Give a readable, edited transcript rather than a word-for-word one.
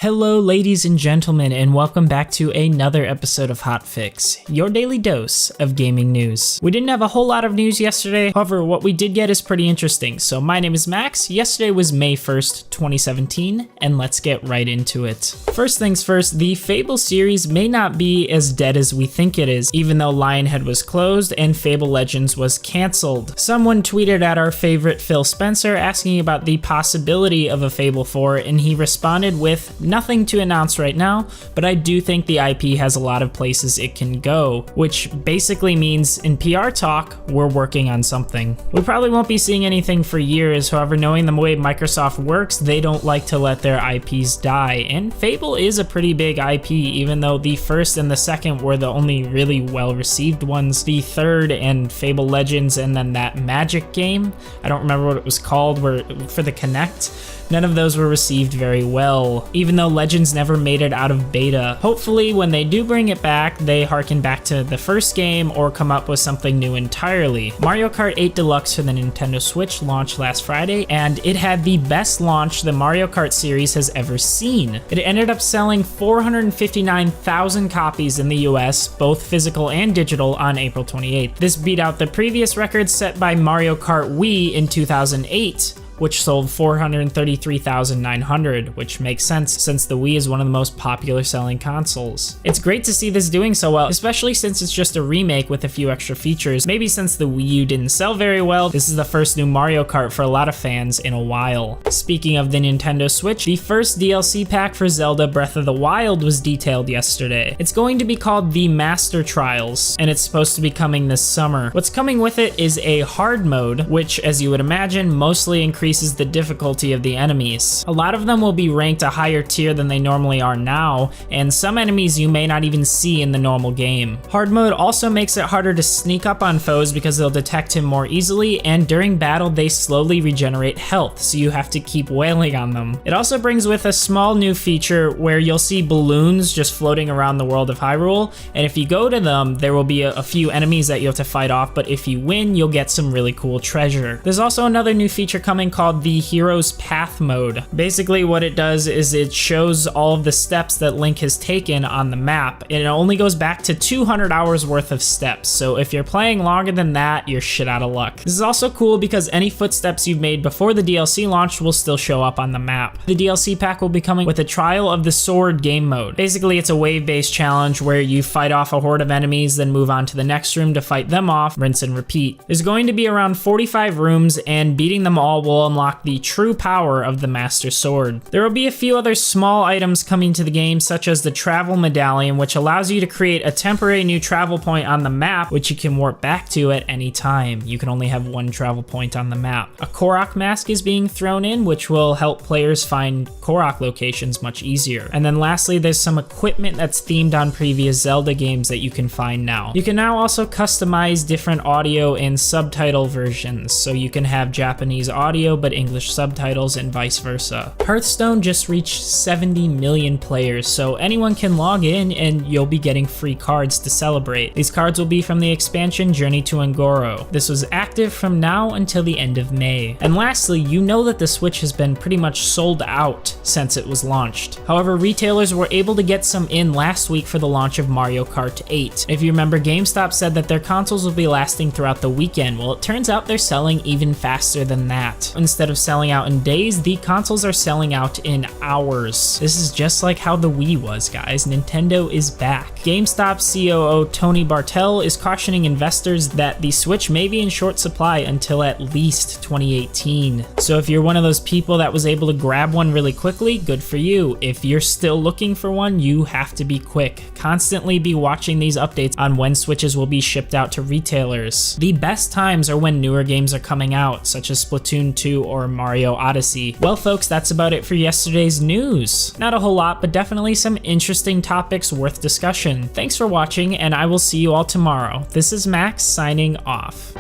Hello ladies and gentlemen, and welcome back to another episode of Hotfix, your daily dose of gaming news. We didn't have a whole lot of news yesterday, however what we did get is pretty interesting. So my name is Max, yesterday was May 1st, 2017, and let's get right into it. First things first, the Fable series may not be as dead as we think it is, even though Lionhead was closed and Fable Legends was cancelled. Someone tweeted at our favorite Phil Spencer asking about the possibility of a Fable 4, and he responded with, "Nothing to announce right now, but I do think the IP has a lot of places it can go," which basically means in PR talk, we're working on something. We probably won't be seeing anything for years, however, knowing the way Microsoft works, they don't like to let their IPs die, and Fable is a pretty big IP, even though the first and the second were the only really well-received ones. The third and Fable Legends and then that Magic game, I don't remember what it was called, were for the Kinect. None of those were received very well, even though Legends never made it out of beta. Hopefully, when they do bring it back, they harken back to the first game or come up with something new entirely. Mario Kart 8 Deluxe for the Nintendo Switch launched last Friday, and it had the best launch the Mario Kart series has ever seen. It ended up selling 459,000 copies in the US, both physical and digital, on April 28th. This beat out the previous record set by Mario Kart Wii in 2008. Which sold 433,900, which makes sense since the Wii is one of the most popular selling consoles. It's great to see this doing so well, especially since it's just a remake with a few extra features. Maybe since the Wii U didn't sell very well, this is the first new Mario Kart for a lot of fans in a while. Speaking of the Nintendo Switch, the first DLC pack for Zelda Breath of the Wild was detailed yesterday. It's going to be called the Master Trials, and it's supposed to be coming this summer. What's coming with it is a hard mode, which, as you would imagine, mostly increases the difficulty of the enemies. A lot of them will be ranked a higher tier than they normally are now, and some enemies you may not even see in the normal game. Hard mode also makes it harder to sneak up on foes because they'll detect him more easily, and during battle they slowly regenerate health, so you have to keep wailing on them. It also brings with a small new feature where you'll see balloons just floating around the world of Hyrule, and if you go to them, there will be a few enemies that you have to fight off, but if you win, you'll get some really cool treasure. There's also another new feature coming called the Hero's Path mode. Basically what it does is it shows all of the steps that Link has taken on the map, and it only goes back to 200 hours worth of steps, so if you're playing longer than that, you're shit out of luck. This is also cool because any footsteps you've made before the DLC launch will still show up on the map. The DLC pack will be coming with a Trial of the Sword game mode. Basically it's a wave-based challenge where you fight off a horde of enemies, then move on to the next room to fight them off, rinse and repeat. There's going to be around 45 rooms, and beating them all will unlock the true power of the Master Sword. There will be a few other small items coming to the game, such as the Travel Medallion, which allows you to create a temporary new travel point on the map, which you can warp back to at any time. You can only have one travel point on the map. A Korok mask is being thrown in, which will help players find Korok locations much easier. And then lastly, there's some equipment that's themed on previous Zelda games that you can find now. You can now also customize different audio and subtitle versions, so you can have Japanese audio but English subtitles and vice versa. Hearthstone just reached 70 million players, so anyone can log in and you'll be getting free cards to celebrate. These cards will be from the expansion Journey to Ungoro. This was active from now until the end of May. And lastly, you know that the Switch has been pretty much sold out since it was launched. However, retailers were able to get some in last week for the launch of Mario Kart 8. If you remember, GameStop said that their consoles will be lasting throughout the weekend. Well, it turns out they're selling even faster than that. Instead of selling out in days, the consoles are selling out in hours. This is just like how the Wii was, guys. Nintendo is back. GameStop COO Tony Bartel is cautioning investors that the Switch may be in short supply until at least 2018. So if you're one of those people that was able to grab one really quickly, good for you. If you're still looking for one, you have to be quick. Constantly be watching these updates on when Switches will be shipped out to retailers. The best times are when newer games are coming out, such as Splatoon 2 or Mario Odyssey. Well folks, that's about it for yesterday's news. Not a whole lot, but definitely some interesting topics worth discussion. Thanks for watching, and I will see you all tomorrow. This is Max signing off.